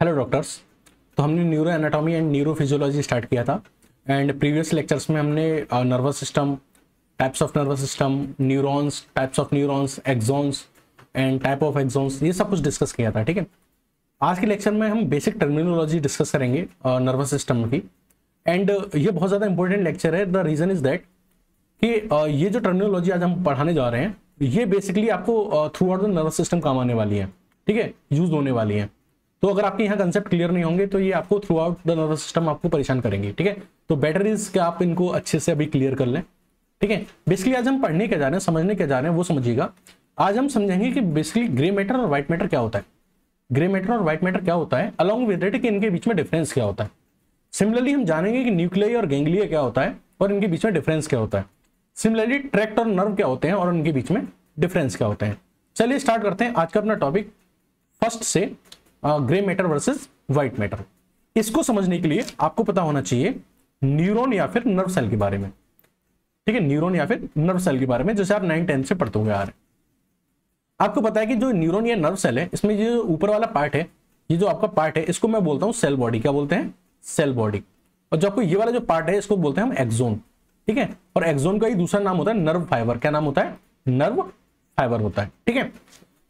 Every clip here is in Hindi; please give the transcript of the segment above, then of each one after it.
Hello doctors. तो हमने neuro anatomy and neuro physiology start किया था एंड प्रीवियस लेक्चर्स में हमने nervous system, types of nervous system, neurons, types of neurons, axons and type of axons, ये सब कुछ डिस्कस किया था। ठीक है, आज के लेक्चर में हम बेसिक टर्मिनोलॉजी डिस्कस करेंगे नर्वस सिस्टम की। एंड ये बहुत ज़्यादा इंपॉर्टेंट लेक्चर है। द रीज़न इज़ दैट कि ये जो टर्मिनोलॉजी आज हम पढ़ाने जा रहे हैं ये बेसिकली आपको through out the nervous system काम आने वाली है। ठीक है, यूज होने वाली है। तो अगर आपके यहाँ कंसेप्ट क्लियर नहीं होंगे तो ये आपको through out the nervous system आपको परेशान करेंगे। ठीक है, तो बेटर इज कि आप इनको अच्छे से अभी क्लियर कर लें। ठीक है, बेसिकली आज हम पढ़ने क्या जा रहे हैं, समझने क्या जा रहे हैं वो समझिएगा। आज हम समझेंगे कि बेसिकली ग्रे मैटर और व्हाइट मैटर क्या होता है, ग्रे मैटर और व्हाइट मैटर क्या होता है, अलॉन्ग विद इट कि इनके बीच में डिफरेंस क्या होता है। सिमिलरली हम जानेंगे कि न्यूक्लियाई और गैंग्लिया क्या होता है और इनके बीच में डिफरेंस क्या होता है। सिमिलरली ट्रैक्ट और नर्व क्या होते हैं और उनके बीच में डिफरेंस क्या होते हैं। चलिए स्टार्ट करते हैं आज का अपना टॉपिक फर्स्ट से, grey matter versus white matter. इसको समझने के लिए आपको पता होना चाहिए न्यूरॉन या फिर नर्व सेल के बारे में। ठीक है, न्यूरॉन या फिर नर्व सेल के बारे में, जैसे आप 9-10 से पढ़ते हुए आ रहे हैं। आपको पता है कि जो न्यूरॉन या नर्व सेल है, इसमें ये जो ऊपर वाला पार्ट है, ये जो आपका पार्ट है, इसको मैं बोलता हूं सेल बॉडी। क्या बोलते हैं? Cell body. और जो आपको ये वाला जो पार्ट है इसको बोलते हैं हम एक्सोन। ठीक है, और एक्सोन का ही दूसरा नाम होता है नर्व फाइबर। क्या नाम होता है? नर्व फाइबर होता है। ठीक है,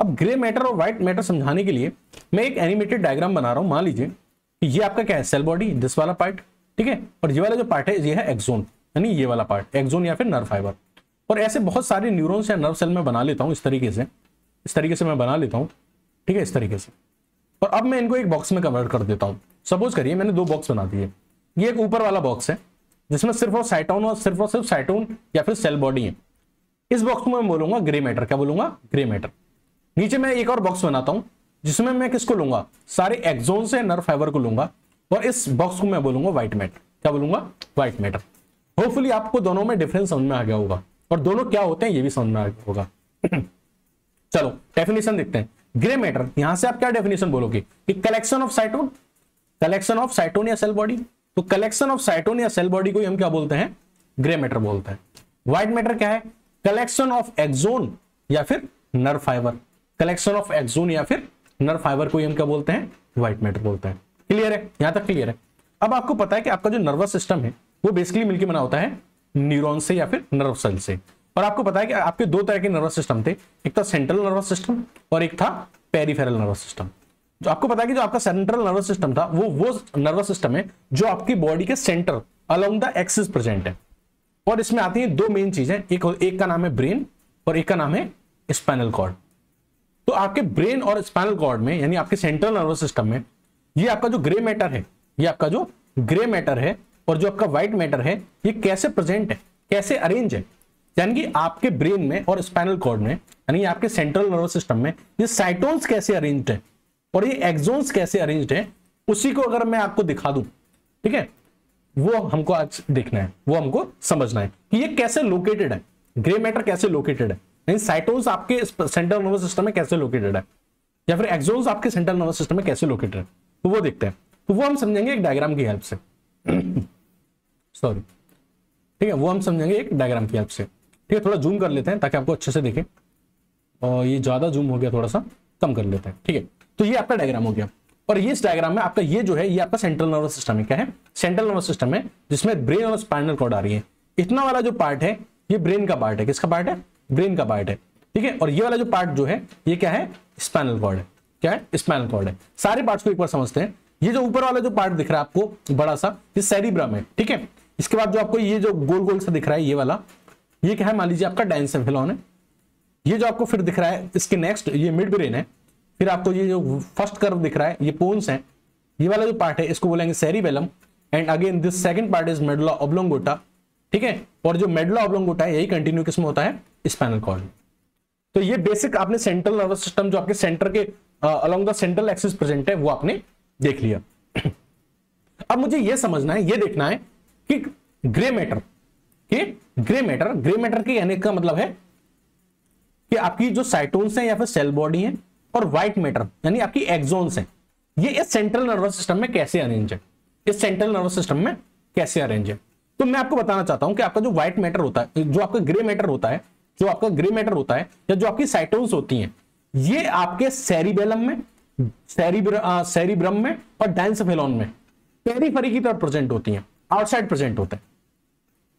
अब ग्रे मैटर और व्हाइट मैटर समझाने के लिए मैं एक एनिमेटेड डायग्राम बना रहा हूं। मान लीजिए कि ये आपका क्या है? सेल बॉडी, दिस वाला पार्ट। ठीक है, और ये वाला जो पार्ट है ये है एक्सोन, यानी ये वाला पार्ट एक्सोन या फिर नर्व फाइबर। और ऐसे बहुत सारे न्यूरॉन्स या नर्व सेल में बना लेता हूं इस तरीके से मैं बना लेता हूं। ठीक है, इस तरीके से। और अब मैं इनको एक बॉक्स में कन्वर्ट कर देता हूं। सपोज करिए मैंने दो बॉक्स बना दिए। ये एक ऊपर वाला बॉक्स है जिसमें सिर्फ और सिर्फ साइटोन या फिर सेल बॉडी है। इस बॉक्स को मैं बोलूंगा ग्रे मैटर। क्या बोलूंगा? Grey matter. नीचे मैं एक और बॉक्स बनाता हूं जिसमें मैं किसको लूंगा? सारे एक्सोन से नर्व फाइबर को लूंगा, और इस बॉक्स को मैं बोलूंगा व्हाइट मैटर। क्या बोलूंगा? White matter. होपफुली आपको दोनों में डिफरेंस समझ में आ गया होगा और दोनों क्या होते हैं ये भी समझ में आ गया होगा। चलो डेफिनेशन देखते हैं। ग्रे मैटर, यहां से आप क्या डेफिनेशन बोलोगे कि कलेक्शन ऑफ साइटोन या सेल बॉडी। तो कलेक्शन ऑफ साइटोन या सेल बॉडी को हम क्या बोलते हैं? ग्रे मैटर बोलते हैं। व्हाइट मैटर क्या है? कलेक्शन ऑफ एक्सोन या फिर nerve fibre. Collection of axon या फिर नर्व फाइबर को हम क्या बोलते हैं? व्हाइट मैटर बोलते हैं। क्लियर है? यहां तक क्लियर है। अब आपको पता है कि आपका जो नर्वस सिस्टम है वो बेसिकली मिलकर बना होता है न्यूरॉन से या फिर नर्व सेल से। और आपको पता है कि आपके दो तरह के नर्वस सिस्टम थे, एक था सेंट्रल नर्वस सिस्टम और एक था पेरिफेरल नर्वस सिस्टम। जो आपको पता है कि जो आपका सेंट्रल नर्वस सिस्टम था वो नर्वस सिस्टम है जो आपकी बॉडी के centre along the axis present है। और इसमें आती हैं दो मेन चीजें, एक का नाम है ब्रेन और एक का नाम है स्पाइनल कॉर्ड। तो आपके ब्रेन और स्पाइनल कॉर्ड में, यानी आपके सेंट्रल नर्वस सिस्टम में, ये आपका जो ग्रे मैटर है, ये आपका जो ग्रे मैटर है और जो आपका व्हाइट मैटर है, ये कैसे प्रेजेंट है, कैसे अरेंज है। यानी कि आपके ब्रेन में और स्पाइनल कॉर्ड में, यानी आपके सेंट्रल नर्वस सिस्टम में, ये साइटोन्स कैसे अरेंज्ड है और ये एक्सोन्स कैसे अरेंज्ड है, उसी को अगर मैं आपको दिखा दूं, ठीक है, वो हमको आज देखना है, वो हमको समझना है कि ये कैसे लोकेटेड है, ग्रे मैटर कैसे लोकेटेड है, यानी साइटोन्स आपके सेंट्रल नर्वस सिस्टम में कैसे लोकेटेड है या फिर एक्सोन्स आपके सेंट्रल नर्वस सिस्टम में कैसे लोकेटेड है, तो वो देखते हैं। तो वो हम समझेंगे एक डायग्राम की हेल्प से। सॉरी, ठीक है, वो हम समझेंगे एक डायग्राम की हेल्प से। ठीक है, थोड़ा जूम कर लेते हैं ताकि आपको अच्छे से दिखे। और ये ज्यादा जूम हो गया, थोड़ा सा कम कर लेते हैं। ठीक है, तो ये आपका डायग्राम हो गया। और ये इस डायग्राम में आपका ये जो है, ये आपका सेंट्रल नर्वस सिस्टम है। क्या है? सेंट्रल नर्वस सिस्टम है जिसमें ब्रेन और स्पाइनल कॉर्ड आ रही है। इतना वाला जो पार्ट है ये ब्रेन का पार्ट है। किसका पार्ट है? ब्रेन का पार्ट है। ठीक है, और ये वाला जो पार्ट जो है ये क्या है? स्पाइनल कॉर्ड है। क्या है? स्पाइनल कॉर्ड है। सारे पार्ट्स को एक बार समझते हैं। ये जो ऊपर वाला जो पार्ट दिख रहा है आपको बड़ा सा, ये सेरिब्रम है। ठीक है, इसके बाद जो आपको ये जो गोल गोल सा दिख रहा है ये वाला, ये क्या है? मान लीजिए आपका डायंसेफेलॉन है। ये जो आपको फिर दिख रहा है इसके नेक्स्ट, ये मिड ब्रेन है। फिर आपको ये जो फर्स्ट कर्व दिख रहा है ये पोन्स है। ये वाला जो पार्ट है इसको बोलेंगे cerebellum. And again this second part is medulla oblongata. ठीक है, और जो मेडुला ऑब्लोंगोटा है यही कंटिन्यू किसमें होता है? Spinal cord. तो ये बेसिक आपने सेंट्रल नर्वस सिस्टम जो आपके सेंटर के along the central axis present है वो आपने देख लिया। अब मुझे ये समझना है, ये देखना है कि ग्रे मैटर के कहने का मतलब है कि आपकी जो साइटोन्स हैं या फिर सेल बॉडी है, और व्हाइट मैटर यानी आपकी एक्सोन्स हैं, ये इस सेंट्रल नर्वस सिस्टम में कैसे अरेंज है, इस सेंट्रल नर्वस सिस्टम में कैसे अरेंज है। तो मैं आपको बताना चाहता हूं कि आपका जो व्हाइट मैटर होता है, जो आपका ग्रे मैटर होता है, या जो आपकी साइटोन्स होती हैं, ये आपके सेरिबेलम में सेरिब्रम में और डायंसेफेलॉन में पेरिफेरी की तरफ प्रेजेंट होती हैं, आउटसाइड प्रेजेंट होते हैं।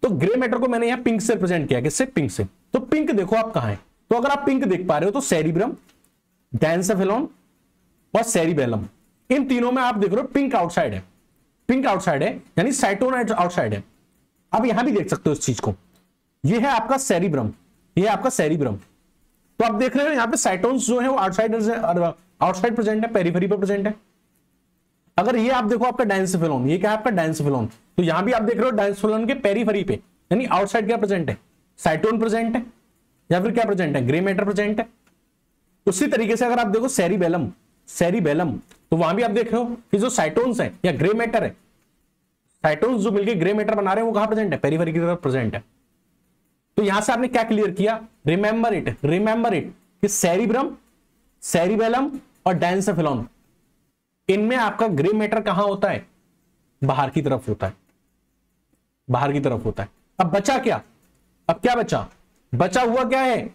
तो ग्रे मैटर को मैंने यहां पिंक से प्रेजेंट किया, किससे? पिंक से। तो पिंक देखो आप कहां है, तो अगर आप पिंक देख पा रहे हो तो सेरिब्रम, डायंसेफेलॉन और सेरिबेलम, इन तीनों में आप देख रहे हो पिंक आउटसाइड है, पिंक आउटसाइड है यानी साइटोन आउटसाइड है। अब यहां भी देख सकते हो इस चीज को, ये है आपका सेरिब्रम, ये है आपका सेरिब्रम। तो आप देख रहे हो यहां पे साइटोन्स जो है वो आउटसाइड प्रेजेंट है, पेरिफेरी पर प्रेजेंट है। अगर ये आप देखो आपका डायंसेफेलॉन, ये क्या है आपका डायंसेफेलॉन, तो यहां भी आप देख रहे हो डायंसेफेलॉन के पेरिफेरी पे यानी आउटसाइड क्या प्रेजेंट है? साइटोन प्रेजेंट है या फिर क्या प्रेजेंट है? ग्रे मैटर प्रेजेंट है। उसी तरीके से अगर आप देखो सेरिबेलम, सेरिबेलम, तो वहां भी आप देख रहे हो कि जो साइटोन्स है या ग्रे मैटर है, साइटोन्स जो मिलकर ग्रे मैटर बना रहे हैं वो कहां प्रेजेंट है? पेरिफेरी की तरफ प्रेजेंट है। तो यहां से आपने क्या क्लियर किया? रिमेंबर इट कि सेरिब्रम, सेरिबेलम और डायंसेफेलॉन, इनमें आपका ग्रे मैटर कहां होता है? बाहर की तरफ होता है, बाहर की तरफ होता है। अब बचा क्या? अब क्या बचा? बचा हुआ क्या है?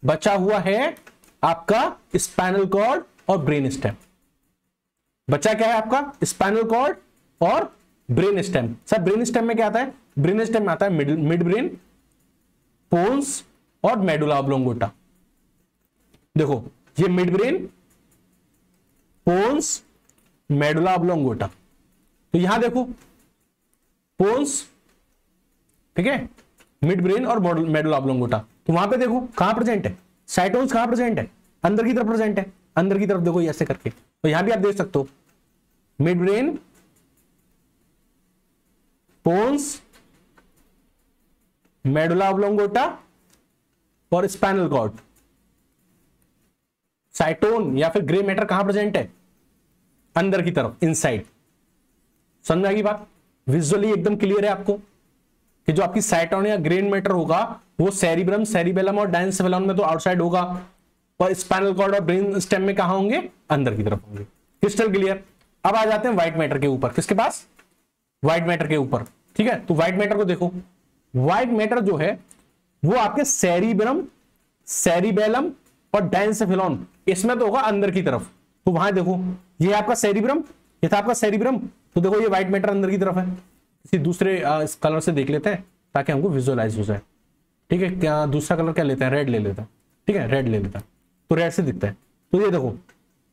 बचा हुआ है आपका स्पाइनल कॉर्ड और ब्रेन स्टेम। बचा क्या है आपका? स्पाइनल कॉर्ड और brain stem. Sir brain stem में क्या आता है? ब्रेन स्टेम में आता है मिड ब्रेन, पोन्स और मेडुला ऑब्लोंगोटा। देखो ये मिड ब्रेन, पोन्स, मेडुला ऑब्लोंगोटा। तो यहां देखो पोन्स, ठीक है, मिड ब्रेन और मेडुला ऑब्लोंगोटा। तो वहां पे देखो कहां प्रेजेंट है? साइटोन्स कहां प्रेजेंट है? अंदर की तरफ प्रेजेंट है, अंदर की तरफ देखो ऐसे करके। तो यहां भी आप देख सकते हो मिड ब्रेन, पोन्स, मेडुला ऑब्लोंगोटा और स्पाइनल कॉर्ड। साइटोन या फिर ग्रे मैटर कहां प्रेजेंट है? अंदर की तरफ, इनसाइड। समझ में आ गई बात? विजुअली एकदम क्लियर है आपको कि जो आपकी साइटोन या ग्रे मैटर होगा वो सेरिब्रम, सेरिबेलम और डायंसेफेलॉन में तो आउटसाइड होगा, और स्पाइनल कॉर्ड और ब्रेन स्टेम में कहां होंगे? अंदर की तरफ होंगे। Crystal clear. अब आ जाते हैं व्हाइट मैटर के ऊपर। किसके पास? व्हाइट मैटर के ऊपर। ठीक है, तो व्हाइट मैटर को देखो, व्हाइट मैटर जो है वो आपके सेरिब्रम, सेरिबेलम और डायंसेफेलॉन, इसमें तो होगा अंदर की तरफ। तो वहां देखो ये आपका सेरिब्रम, ये था आपका सेरिब्रम, तो देखो ये व्हाइट मैटर अंदर की तरफ है। किसी दूसरे कलर से देख लेते हैं ताकि हमको विजुअलाइज हो जाए। ठीक है, क्या दूसरा कलर क्या लेते हैं? रेड ले लेता है। ठीक है, रेड ले लेता है, तो रेड से दिखता है। तो ये देखो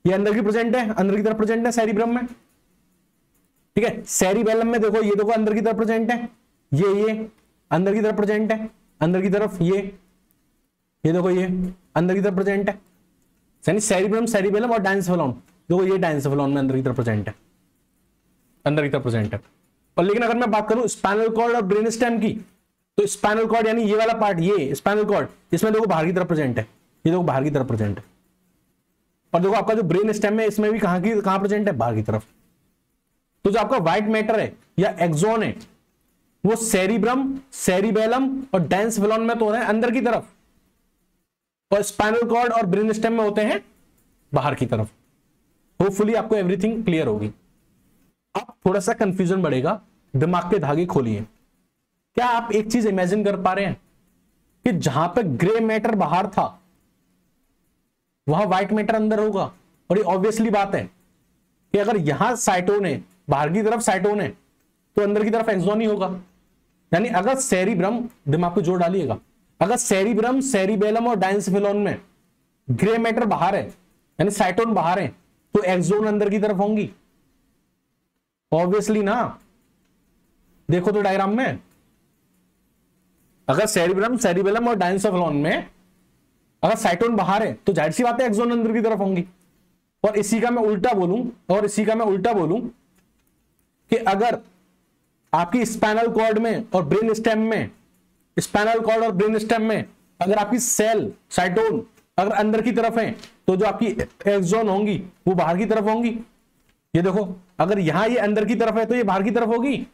ये अंदर की प्रेजेंट है, अंदर की तरफ प्रेजेंट है सेरिब्रम में। ठीक है, सेरिबेलम में देखो, ये देखो अंदर की तरफ प्रेजेंट है, ये अंदर की तरफ प्रेजेंट है, अंदर की तरफ ये देखो ये अंदर की तरफ प्रेजेंट है। यानी सेरिब्रम, सेरिबेलम और डायंसेफेलॉन, देखो ये डायंसेफेलॉन में अंदर की तरफ प्रेजेंट है, अंदर की तरफ प्रेजेंट है। और लेकिन अगर मैं बात करूं स्पाइनल कॉर्ड और ब्रेन स्टेम की, तो स्पाइनल कॉर्ड यानी ये वाला पार्ट, ये स्पाइनल कॉर्ड, इसमें देखो बाहर की तरफ प्रेजेंट है, ये देखो बाहर की तरफ प्रेजेंट है। और देखो आपका जो ब्रेन स्टेम है इसमें भी कहां प्रेजेंट है? बाहर की तरफ। तो जो आपका व्हाइट मैटर है या एक्सोन है वो सेरिब्रम, सेरिबेलम और डायंसेफेलॉन में तो होता है अंदर की तरफ, और स्पाइनल कॉर्ड और ब्रेन स्टेम में होते हैं बाहर की तरफ। होपफुली आपको एवरीथिंग क्लियर होगी। अब थोड़ा सा कंफ्यूजन बढ़ेगा, दिमाग के धागे खोलिए। क्या आप एक चीज इमेजिन कर पा रहे हैं कि जहां पे ग्रे मैटर बाहर था वहां व्हाइट मैटर अंदर होगा? और ये ऑब्वियसली बात है कि अगर यहां साइटोन है, बाहर की तरफ साइटोन है, तो अंदर की तरफ एक्सोन ही होगा। यानी अगर सेरिब्रम, दिमाग पे जोर डालिएगा, अगर सेरिब्रम, सेरिबेलम और डायंसेफेलॉन में ग्रे मैटर बाहर है यानी साइटोन बाहर है, तो एक्सोन अंदर की तरफ होंगी ऑब्वियसली ना। देखो तो डायग्राम में, अगर सेरिब्रम, सेरिबेलम और डायंसेफेलॉन में अगर साइटोन बाहर है तो जाहिर सी बात है एक्सोन अंदर की तरफ होंगी। और इसी का मैं उल्टा बोलूं कि अगर आपकी स्पाइनल कॉर्ड में और ब्रेन स्टेम में, स्पाइनल कॉर्ड और ब्रेन स्टेम में अगर आपकी सेल, साइटोन अगर अंदर की तरफ है, तो जो आपकी एक्सोन होंगी वो बाहर की तरफ होंगी। ये देखो अगर यहां ये अंदर की तरफ है तो ये बाहर की तरफ होगी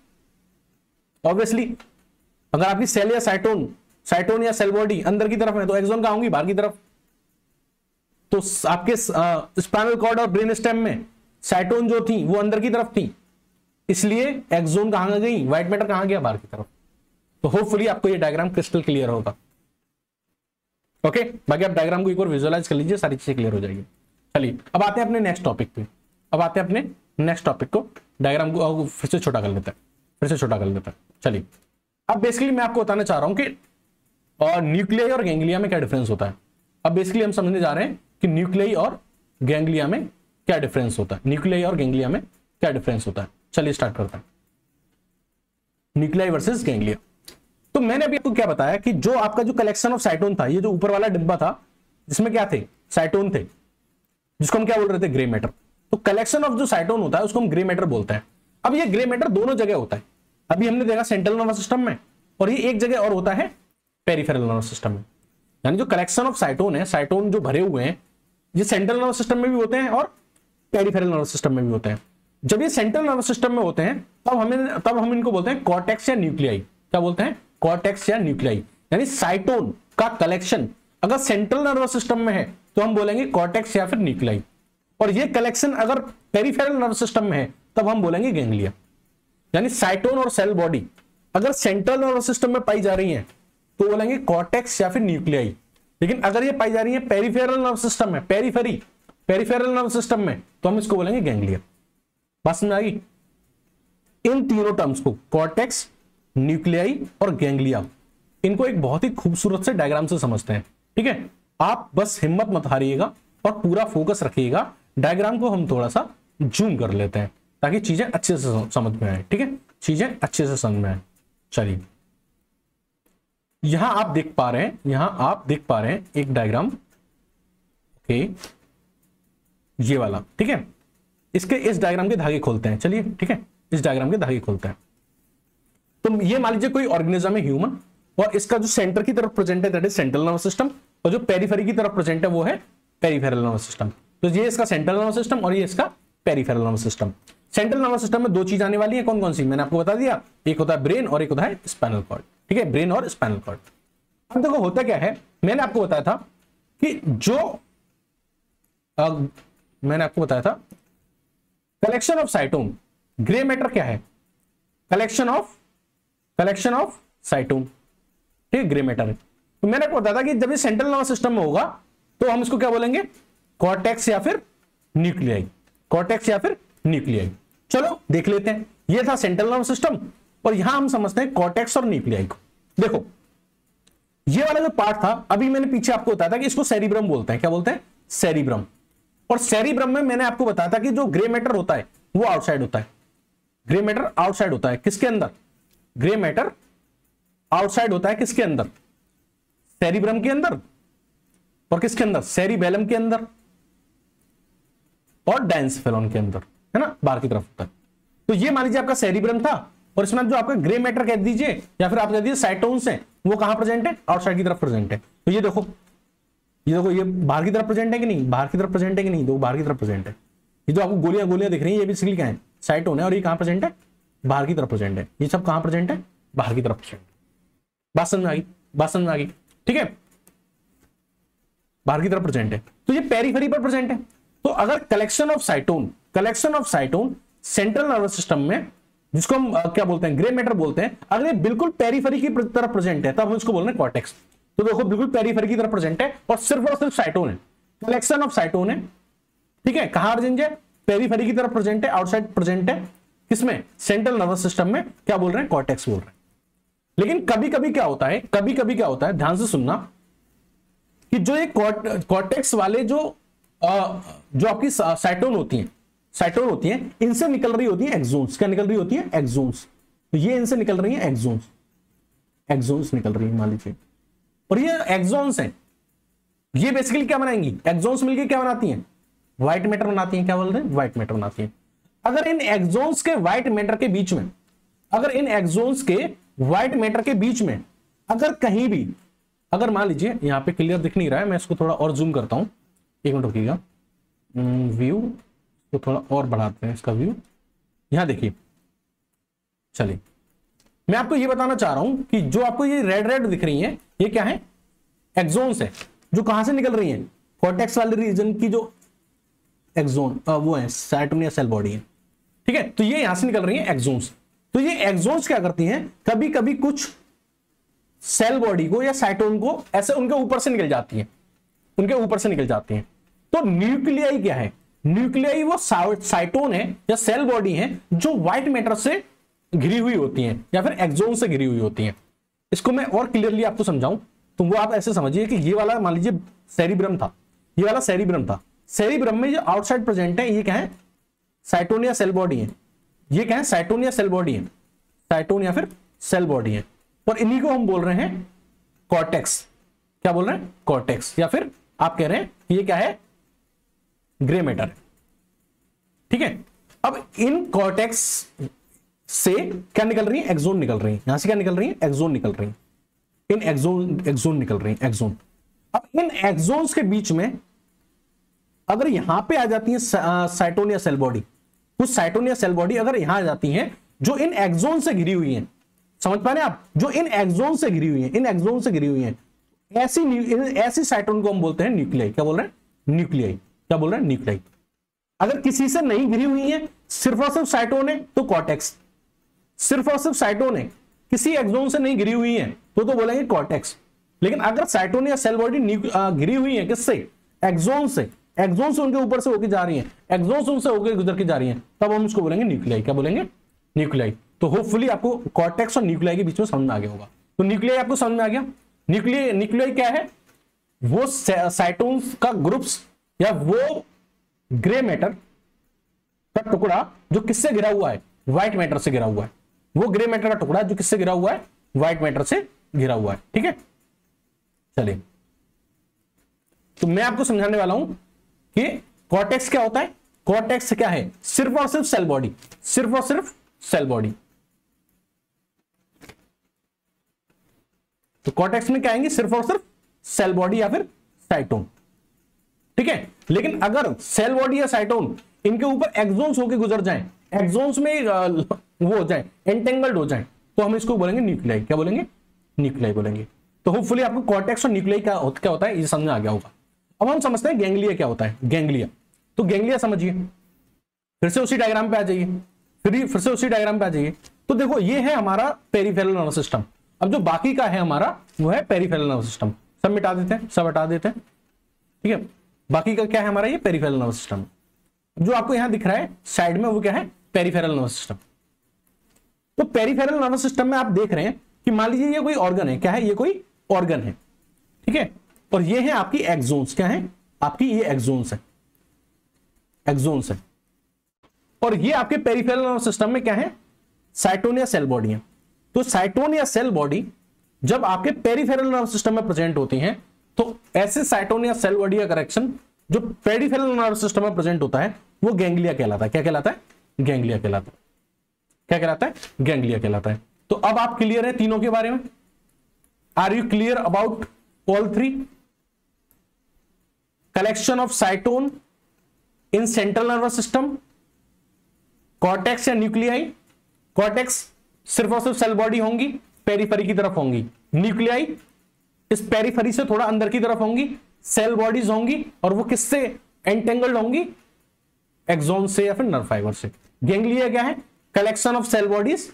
ऑब्वियसली। अगर आपकी सेल या साइटोन या सेल बॉडी अंदर की तरफ है तो एक्सोन कहां होंगी? बाहर की तरफ। तो आपके स्पाइनल कॉर्ड और ब्रेन स्टेम में साइटोन जो थी वो अंदर की तरफ थी, इसलिए एक्सोन कहां गई? व्हाइट मैटर कहां गया? बाहर की तरफ। तो होपफुली आपको ये डायग्राम क्रिस्टल क्लियर होगा। ओके, बाकी आप डायग्राम को एक बार विजुअलाइज कर लीजिए, सारी चीजें क्लियर हो जाएगी। चलिए अब आते हैं अपने नेक्स्ट टॉपिक पे। अब आते हैं अपने नेक्स्ट टॉपिक को, डायग्राम को फिर से छोटा कर लेते हैं, फिर से छोटा कर लेते हैं। चलिए अब बेसिकली मैं आपको बताना चाह रहा हूं कि न्यूक्लियाई और गैंग्लिया में क्या डिफरेंस होता है। अब बेसिकली हम समझने जा रहे हैं कि न्यूक्लियाई और गैंग्लिया में क्या डिफरेंस होता है, न्यूक्लियाई और गैंग्लिया में क्या डिफरेंस होता है। चलिए स्टार्ट करते हैं, न्यूक्लियाई वर्सेस गैंग्लिया। तो मैंने अभी आपको क्या बताया कि जो आपका जो कलेक्शन ऑफ साइटोन था, ये जो ऊपर वाला डिब्बा था जिसमें क्या थे, साइटोन थे, जिसको हम क्या बोल रहे थे, ग्रे मैटर। तो कलेक्शन ऑफ जो साइटोन होता है उसको हम ग्रे मैटर बोलते हैं। अब ये ग्रे मैटर दोनों जगह होता है, अभी हमने देखा सेंट्रल नर्वस सिस्टम में, और ये एक जगह और होता है पेरिफेरल नर्वस सिस्टम में। यानी जो कलेक्शन ऑफ साइटोन है, साइटोन जो भरे हुए हैं, ये सेंट्रल नर्वस सिस्टम में भी होते हैं और पेरिफेरल नर्वस सिस्टम में भी होते हैं। जब ये सेंट्रल नर्वस सिस्टम में होते हैं तब हम इनको बोलते हैं कॉर्टेक्स या न्यूक्लियाई। क्या बोलते हैं, कॉर्टेक्स या न्यूक्लियाई। यानी साइटोन का कलेक्शन अगर सेंट्रल नर्वस सिस्टम में है तो हम बोलेंगे कॉर्टेक्स या फिर न्यूक्लियाई, और ये कलेक्शन अगर पेरिफेरल नर्वस सिस्टम में है तब हम बोलेंगे गैंग्लिया। यानी साइटोन और सेल बॉडी अगर सेंट्रल नर्वस सिस्टम में पाई जा रही है तो बोलेंगे कॉर्टेक्स या फिर न्यूक्लियाई, लेकिन अगर ये पाई जा रही है पेरिफेरल नर्वस सिस्टम में, पेरिफेरल नर्वस सिस्टम में, तो हम इसको बोलेंगे गैंग्लिया। बात समझ आ गई। इन तीनों टर्म्स को, कॉर्टेक्स, न्यूक्लियाई और गैंग्लिया, इनको एक बहुत ही खूबसूरत से डायग्राम से समझते हैं। ठीक है, आप बस हिम्मत मत हारिएगा और पूरा फोकस रखिएगा। डायग्राम को हम थोड़ा सा जूम कर लेते हैं ताकि चीजें अच्छे से समझ में आए। ठीक है, चीजें अच्छे से समझ में आए। चलिए यहां आप देख पा रहे हैं, एक डायग्राम, ओके, ये वाला। ठीक है, इस डायग्राम के धागे खोलते हैं। चलिए ठीक है, इस डायग्राम के धागे खोलते हैं। तो ये मान लीजिए कोई ऑर्गेनिज्म है ह्यूमन, और इसका जो सेंटर की तरफ प्रेजेंट है that is central nervous system, और जो पेरिफेरी की तरफ प्रेजेंट है वो है पेरिफेरल नर्वस सिस्टम। तो ये इसका सेंट्रल नर्वस सिस्टम और ये इसका peripheral nervous system. Central nervous system में दो चीज आने वाली है, कौन कौन सी मैंने आपको बता दिया, एक होता है ब्रेन और एक होता है स्पाइनल कॉर्ड। ठीक है, ब्रेन और स्पाइनल कॉर्ड। अब देखो होता क्या है, मैंने आपको बताया था कि कलेक्शन ऑफ साइटोन, ग्रे मैटर क्या है, कलेक्शन ऑफ साइटोन। ठीक है, ग्रे मैटर है। तो मैंने आपको बताया था कि जब ये सेंट्रल नर्वस सिस्टम में होगा तो हम इसको क्या बोलेंगे, कॉर्टेक्स या फिर न्यूक्लियाई, कॉर्टेक्स या फिर न्यूक्लियाई। चलो देख लेते हैं, ये था सेंट्रल नर्वस सिस्टम, और यहां हम समझते हैं कॉर्टेक्स और न्यूक्लियाई को। देखो ये वाला जो पार्ट था, अभी मैंने पीछे आपको बताया था कि इसको सेरिब्रम बोलते हैं। क्या बोलते हैं, सेरिब्रम। और सेरिब्रम में मैंने आपको बताया था कि जो ग्रे मैटर होता है वो आउटसाइड होता है, ग्रे मैटर आउटसाइड होता है। किसके अंदर, ग्रे मैटर आउटसाइड होता है, किसके अंदर, सेरिब्रम के अंदर, और किसके अंदर, सेरिबेलम के अंदर और डायंसेफेलॉन के अंदर, है ना, बाहर की तरफ होता है। तो ये मान लीजिए आपका सेरिब्रम था, और इसमें जो आपका ग्रे मैटर कह दीजिए या फिर आप कह दीजिए साइटोन्स हैं, वो कहां प्रेजेंट है, आउटसाइड की तरफ प्रेजेंट है। तो ये देखो ये बाहर की तरफ प्रेजेंट है कि नहीं, बाहर की तरफ प्रेजेंट है कि नहीं, तो बाहर की तरफ प्रेजेंट है। ये जो आपको गोलियां दिख रही है, ये बेसिकली क्या है, साइटोन है, और ये कहां प्रेजेंट है, बाहर की तरफ प्रेजेंट है। ये सब कहां प्रेजेंट है, बाहर की तरफ प्रेजेंट। बात समझ में आ गई। ठीक है, बाहर की तरफ प्रेजेंट है, तो ये पेरिफेरी पर प्रेजेंट है। तो अगर collection of साइटोन central nervous system में, जिसको हम क्या बोलते हैं, ग्रे मैटर बोलते हैं, अगर ये बिल्कुल पेरिफेरी की तरफ प्रेजेंट है तब हम इसको बोल रहे हैं कॉर्टेक्स। तो देखो बिल्कुल पेरिफेरी की तरफ प्रेजेंट है और सिर्फ साइटोन है, कलेक्शन ऑफ साइटोन है। ठीक है, कहां प्रेजेंट है, पेरिफेरी की तरफ प्रेजेंट है, आउटसाइड प्रेजेंट है, किसमें, सेंट्रल नर्वस सिस्टम में। क्या बोल रहे हैं, कॉर्टेक्स बोल रहे हैं। लेकिन कभी कभी क्या होता है, ध्यान से सुनना, कि जो ये कॉर्टेक्स वाले जो आपकी साइटोन होती हैं, इनसे निकल रही होती है एक्सोन्स। क्या निकल रही होती है, एक्सोन्स। तो ये इनसे निकल रही है एक्सोन्स निकल रही है मान लीजिए, और ये एक्सोन्स हैं, ये बेसिकली क्या बनाएंगी, एक्सोन्स मिलकर क्या बनाती हैं, व्हाइट मैटर बनाती हैं। क्या बोल रहे हैं, व्हाइट मैटर बनाती हैं। अगर इन एक्सोन्स के व्हाइट मैटर के बीच में, अगर कहीं भी, अगर मान लीजिए यहां पे क्लियर दिख नहीं रहा है, मैं इसको थोड़ा और जूम करता हूं, एक मिनट रुकिएगा, व्यू को थोड़ा और बढ़ाते हैं, इसका व्यू यहां देखिए। चलिए मैं आपको ये बताना चाह रहा हूं कि जो आपको ये रेड दिख रही है, ये क्या है, एक्सोन्स है, जो कहां से निकल रही है, कॉर्टेक्स वाले रीजन की जो एक्सोन वो है, साइटोन या सेल बॉडी है। ठीक है, तो ये यहां से निकल रही है एक्सोन्स। तो ये एक्सोन्स क्या करती हैं, कभी कभी कुछ सेल बॉडी को या साइटोन को ऐसे उनके ऊपर से निकल जाती हैं, तो न्यूक्लियाई क्या है? न्यूक्लियाई वो साइटोन है या सेल बॉडी है जो व्हाइट मैटर से घिरी हुई होती हैं या फिर एक्सोन से घिरी हुई होती हैं। इसको मैं और क्लियरली आपको समझाऊं तो वो आप ऐसे समझिए कि ये वाला मान लीजिए सेरिब्रम था, ये वाला सेरिब्रम था। सेरिब्रम में जो आउटसाइड प्रेजेंट है ये क्या है? साइटोन या सेल बॉडी है। ये क्या है? साइटोन या सेल बॉडी है, साइटोन या फिर सेल बॉडी है। और इन्हीं को हम बोल रहे हैं कॉर्टेक्स। क्या बोल रहे हैं? कॉर्टेक्स। या फिर आप कह रहे हैं ये क्या है? Grey matter. ठीक है। अब इन कॉर्टेक्स से क्या निकल रही है? एक्सोन निकल रही है। यहां से क्या निकल रही है? एक्सोन निकल रही है। इन एक्सोन निकल रही है, एक्सोन। अब इन एक्सोन्स के बीच में अगर यहां पे आ जाती है साइटोन या सेल बॉडी, कुछ साइटोन या सेल बॉडी अगर यहां आ जाती हैं जो इन एक्सोन से घिरी हुई हैं, समझ पा रहे हैं आप? जो इन एक्सोन से घिरी हुई हैं, इन एक्सोन से घिरी हुई हैं, ऐसी साइटोन को हम बोलते हैं न्यूक्लियाई। क्या बोल रहे हैं? न्यूक्लियाई। क्या बोल रहे हैं? न्यूक्लियाई। अगर किसी से नहीं घिरी हुई है, सिर्फ और सिर्फ साइटोन है तो कॉर्टेक्स। सिर्फ और सिर्फ साइटोन है, किसी एक्सोन से नहीं घिरी हुई है तो बोलेंगे कॉर्टेक्स। लेकिन अगर साइटोन या सेल बॉडी घिरी हुई है किससे? एक्सोन से। एक्सोन से उनके ऊपर से होकर जा रही है, एक्सोन से उनसे होकर गुजर के जा रही है, तब हम उसको बोलेंगे न्यूक्लियाई। क्या बोलेंगे? न्यूक्लियाई। तो होपफुली आपको कॉर्टेक्स और न्यूक्लियाई के बीच में समझ में आ गया होगा। तो न्यूक्लियाई आपको समझ में आ गया। न्यूक्लियाई क्या है? वो साइटोन्स का ग्रुप्स या वो ग्रे मैटर का टुकड़ा जो किससे घिरा हुआ है? व्हाइट मैटर से घिरा हुआ है। वो ग्रे मैटर का टुकड़ा जो किससे घिरा हुआ है? व्हाइट मैटर से घिरा हुआ है। ठीक है, चलिए तो मैं आपको समझाने वाला हूं कि कॉर्टेक्स क्या होता है। कॉर्टेक्स क्या है? सिर्फ और सिर्फ सेल बॉडी, सिर्फ और सिर्फ सेल बॉडी। तो कॉर्टेक्स में क्या आएंगे? सिर्फ और सिर्फ सेल बॉडी या फिर साइटोन। ठीक है, लेकिन अगर सेल बॉडी या साइटोन इनके ऊपर एक्सोन्स होकर गुजर जाएं, एक्सोन्स में वो हो जाए, एंटेंगल्ड हो जाए, तो हम इसको बोलेंगे न्यूक्लियाई। क्या बोलेंगे? न्यूक्लियाई बोलेंगे। तो होपफुली आपको कॉर्टेक्स और न्यूक्लियाई क्या होता है ये समझ में आ गया होगा। अब हम समझते हैं गैंग्लिया क्या होता है। गैंग्लिया, तो गैंग्लिया समझिए, फिर से उसी डायग्राम पे आ जाइए, फिर से उसी डायग्राम पे आ जाइए। तो देखो ये है हमारा पेरिफेरल नर्वस सिस्टम। अब जो बाकी का है हमारा वो है पेरिफेरल नर्वस सिस्टम। सब मिटा देते हैं, सब हटा देते हैं। ठीक है, बाकी का क्या है हमारा? ये पेरिफेरल नर्वस सिस्टम। जो आपको यहां दिख रहा है साइड में वो क्या है? Peripheral nervous system. तो पेरिफेरल नर्वस सिस्टम में आप देख रहे हैं कि मान लीजिए ये कोई ऑर्गन है। क्या है? ये कोई ऑर्गन है। ठीक है, और ये है आपकी एक्सोन्स। क्या है? आपकी ये एक्सोन्स है, एक्सोन्स है। और ये आपके पेरिफेरल नर्वस सिस्टम में क्या है? साइटोन या सेल बॉडी है। तो साइटोन या सेल बॉडी जब आपके पेरिफेरल नर्वस सिस्टम में प्रेजेंट होती हैं तो ऐसे साइटोन या सेल बॉडी का करेक्शन जो पेरिफेरल नर्वस सिस्टम में प्रेजेंट होता है वो गैंग्लिया कहलाता है। क्या कहलाता है? गैंग्लिया कहलाता है। क्या कहलाता है? गैंग्लिया कहलाता है। तो अब आप क्लियर है तीनों के बारे में? Are you clear about all three? Collection of cyton in central nervous system, cortex या न्यूक्लियाई। कॉर्टेक्स सिर्फ और सिर्फ सेल बॉडी होंगी, पेरिफेरी की तरफ होंगी। न्यूक्लियाई इस पेरिफेरी से थोड़ा अंदर की तरफ होंगी, सेल बॉडीज होंगी, और वो किससे एंटेंगल्ड होंगी? एक्सोन से या फिर नर्व फाइबर से। गैंग्लिया क्या है? कलेक्शन ऑफ सेल बॉडीज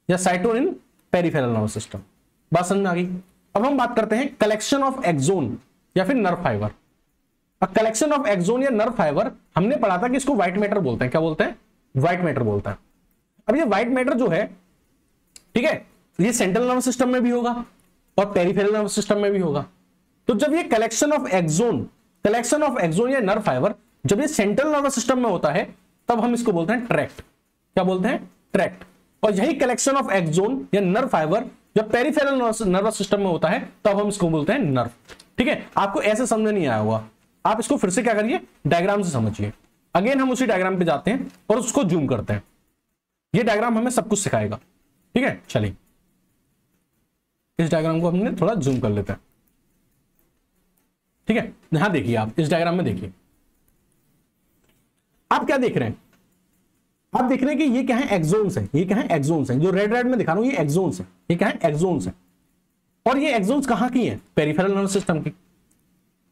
या साइटोन इन पेरिफेरल नर्वस सिस्टम। बात समझ में आ गई? अब हम बात करते हैं कलेक्शन ऑफ एक्सोन या फिर nerve fibre. Collection of axon या नर्व फाइबर हमने पढ़ा था कि इसको व्हाइट मैटर बोलते हैं। क्या बोलते हैं? व्हाइट मैटर बोलता है। अब ये व्हाइट मैटर जो है, ठीक है, ये सेंट्रल नर्वस सिस्टम में भी होगा और पेरिफेरल नर्वस सिस्टम में भी होगा। तो जब ये कलेक्शन ऑफ एक्सोन या नर्व फाइबर जब ये सेंट्रल नर्वस सिस्टम में होता है तब हम इसको बोलते हैं ट्रैक्ट। क्या बोलते हैं? ट्रैक्ट। और यही कलेक्शन ऑफ एक्सोन या नर्व फाइबर जब पेरिफेरल नर्वस सिस्टम में होता है तब हम इसको बोलते हैं नर्व। ठीक है, आपको ऐसे समझ नहीं आया होगा, आप इसको फिर से क्या करिए? डायग्राम से समझिए। अगेन हम उसी डायग्राम पे जाते हैं और उसको जूम करते हैं। ये डायग्राम हमें सब कुछ सिखाएगा। ठीक है, चलिए इस डायग्राम को हमने थोड़ा जूम कर लेते हैं। ठीक है, यहां देखिए, आप इस डायग्राम में देखिए, आप क्या देख रहे हैं? आप देख रहे हैं कि ये क्या है? एक्सोन्स है। ये क्या है? एक्सोन्स है। जो रेड रेड में दिखा रहा हूं ये एक्सोन्स है। ये क्या है? एक्सोन्स है। और ये एक्सोन्स कहां की है? पेरिफेरल नर्वस सिस्टम की।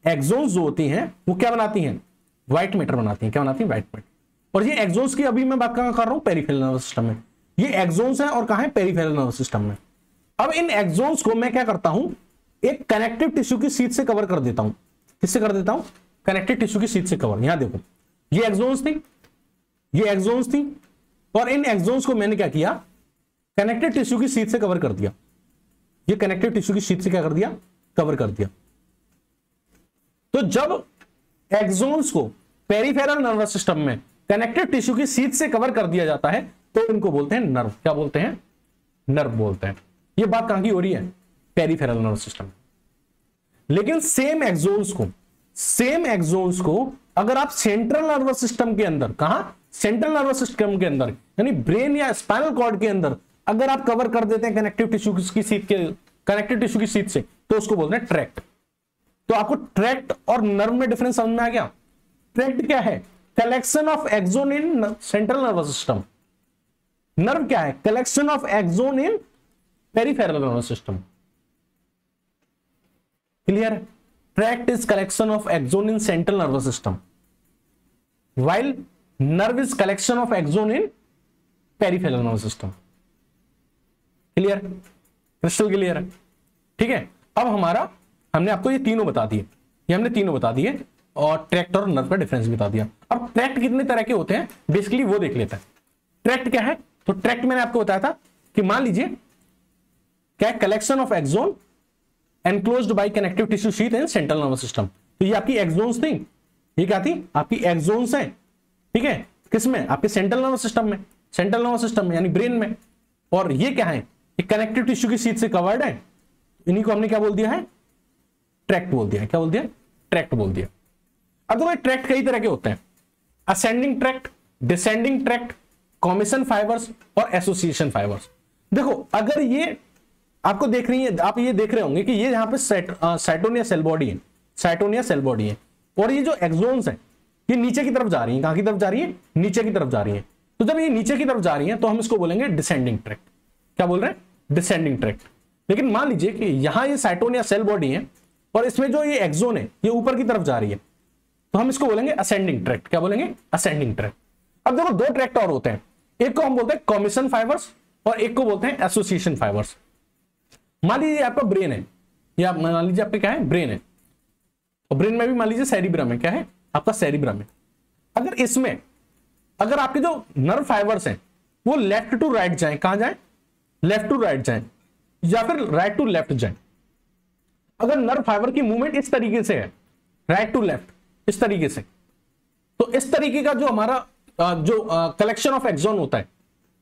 एक्सोन्स जो होती हैं वो क्या बनाती हैं? व्हाइट मैटर बनाती हैं। क्या बनाती हैं? White matter. और ये एक्सोन्स की अभी मैं बात कहां कर रहा हूं? पेरिफेरल नर्वस सिस्टम में। ये एक्सोन्स है और कहां है? पेरिफेरल नर्वस सिस्टम में। अब इन एक्सोन्स को मैं क्या करता हूं? एक कनेक्टिव टिश्यू की शीट से कवर कर देता हूं। किससे कर देता हूं? कनेक्टिव टिश्यू की शीट से कवर। यहां देखो ये एक्सोन्स थी, ये एक्सोन्स थी, और इन एक्सोन्स को मैंने क्या किया, कनेक्टिव टिश्यू की शीट से कवर कर दिया। ये कनेक्टिव टिश्यू की शीट से क्या कर दिया, कवर कर दिया। तो जब एक्सोन्स को पेरिफेरल नर्वस सिस्टम में कनेक्टिव टिश्यू की शीट से कवर कर दिया जाता है तो इनको बोलते हैं नर्व। क्या बोलते हैं, नर्व बोलते हैं। ये बात कहां की हो रही है, पेरिफेरल नर्वस सिस्टम। लेकिन सेम एक्सोन्स को अगर आप सेंट्रल नर्वस सिस्टम के अंदर, कहां, सेंट्रल नर्वस सिस्टम के अंदर यानी ब्रेन या स्पाइनल कॉर्ड के अंदर अगर आप कवर कर देते हैं कनेक्टिव टिश्यू की शीट के, कनेक्टिव टिश्यू की शीट से, तो उसको बोलते हैं ट्रैक्ट। तो आपको ट्रैक्ट और नर्व में डिफरेंस समझ में आ गया। ट्रैक्ट क्या है, collection of axon in central nervous system. Nerve क्या है, collection of axon in peripheral nervous system. Clear है, tract is collection of axon in central nervous system while nerve is collection of axon in peripheral nervous system। Clear, crystal clear है, ठीक है। अब हमने आपको ये तीनों बता दिए, ये हमने तीनों बता दिए और ट्रैक्ट और नर्व का डिफरेंस बता दिया। अब ट्रैक्ट कितने तरह के होते हैं बेसिकली वो देख लेते हैं। ट्रैक्ट क्या है, तो ट्रैक्ट मैंने आपको बताया था कि मान लीजिए क्या है, collection of axon enclosed by connective tissue sheath in central nervous system. तो ये आपकी एक्सोन्स थी, ये क्या थी, आपकी एक्सोन्स हैं, ठीक है, किसमें, आपके सेंट्रल नर्वस सिस्टम में, सेंट्रल नर्वस सिस्टम में यानी ब्रेन में। और ये क्या है, ये कनेक्टिव टिश्यू की शीट से कवर्ड है। इन्हीं को हमने क्या बोल दिया है, ट्रैक्ट बोल दिया है। क्या बोल दिया, ट्रैक्ट बोल दिया। अब तो ट्रैक्ट कई तरह के होते हैं, ascending tract, descending tract, commission fibres और एसोसिएशन फाइबर्स। देखो अगर ये आपको देख रही है, आप ये देख रहे होंगे कि ये यहां पे साइटोनिया सेल बॉडी है, साइटोनिया सेल बॉडी है, और ये जो एक्सोन्स है ये नीचे की तरफ जा रही है। कहां की तरफ जा रही है, नीचे की तरफ जा रही है। तो जब ये नीचे की तरफ जा रही है तो हम इसको बोलेंगे डिसेंडिंग ट्रैक्ट। क्या बोल रहे हैं, डिसेंडिंग ट्रैक्ट। लेकिन मान लीजिए कि यहां ये साइटोनिया सेल बॉडी है और इसमें जो ये एक्सोन है ये ऊपर की तरफ जा रही है, तो हम इसको बोलेंगे असेंडिंग ट्रैक्ट। क्या बोलेंगे, असेंडिंग ट्रैक्ट। अब देखो दो ट्रैक्ट और होते हैं, एक को हम बोलते हैं कॉमिशन फाइबर्स और एक को बोलते हैं एसोसिएशन फाइबर्स। मान लीजिए आपका ब्रेन है, या मान लीजिए आपका क्या है, ब्रेन है, और ब्रेन में भी मान लीजिए सेरिब्रम है। क्या है, आपका सेरिब्रम है। अगर इसमें अगर आपके जो नर्व फाइबर्स हैं वो लेफ्ट टू राइट जाएं, कहां जाएं, लेफ्ट टू राइट जाएं या फिर राइट टू लेफ्ट जाएं। अगर नर्व फाइबर की मूवमेंट इस तरीके से है, राइट टू लेफ्ट, इस तरीके से, तो इस तरीके का जो हमारा जो कलेक्शन ऑफ एक्सोन होता है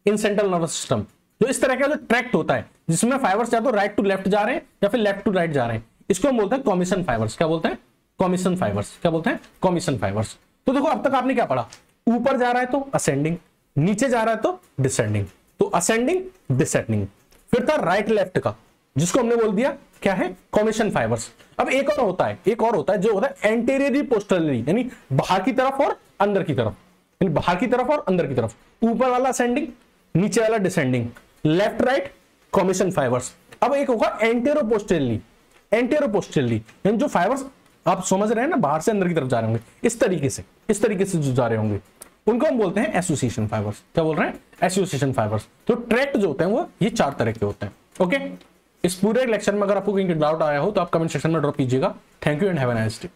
इन सेंट्रल नर्वस सिस्टम, जो इस तरह का जो ट्रैक्ट होता है जिसमें फाइबर्स या तो राइट टू लेफ्ट जा रहे हैं या फिर लेफ्ट टू राइट जा रहे हैं, इसको हम बोलते हैं कॉमिशन फाइबर्स। क्या बोलते हैं, कॉमिशन फाइबर्स। क्या बोलते हैं, कॉमिशन फाइबर्स। तो देखो अब तक आपने क्या पढ़ा, ऊपर जा रहा है तो असेंडिंग, नीचे जा रहा है तो डिसेंडिंग। तो असेंडिंग, डिसेंडिंग। फिर था राइट लेफ्ट का, जिसको हमने बोल दिया क्या है, कॉमिशन फाइबर्स। अब एक और होता है, एक और होता है जो होता है एंटेरियरी पोस्टरली, यानी बाहर की तरफ और अंदर की तरफ, यानी बाहर की तरफ और अंदर की तरफ। ऊपर वाला असेंडिंग, नीचे वाला descending, left right commission fibres. अब एक होगा एंटेरो पोस्टरली, एंटेरो पोस्टरली, यानी जो फाइबर्स आप समझ रहे हैं ना, बाहर से अंदर की तरफ जा रहे होंगे, इस तरीके से जो जा रहे होंगे, उनको हम बोलते हैं एसोसिएशन फाइबर्स। क्या बोल रहे हैं, एसोसिएशन फाइबर्स। तो ट्रैक्ट जो होते हैं वो ये 4 तरह के होते हैं। ओके, इस पूरे लेक्चर में अगर आपको कहीं डाउट आया हो तो आप कमेंट सेक्शन में ड्रॉप कीजिएगा। Thank you and have a nice day.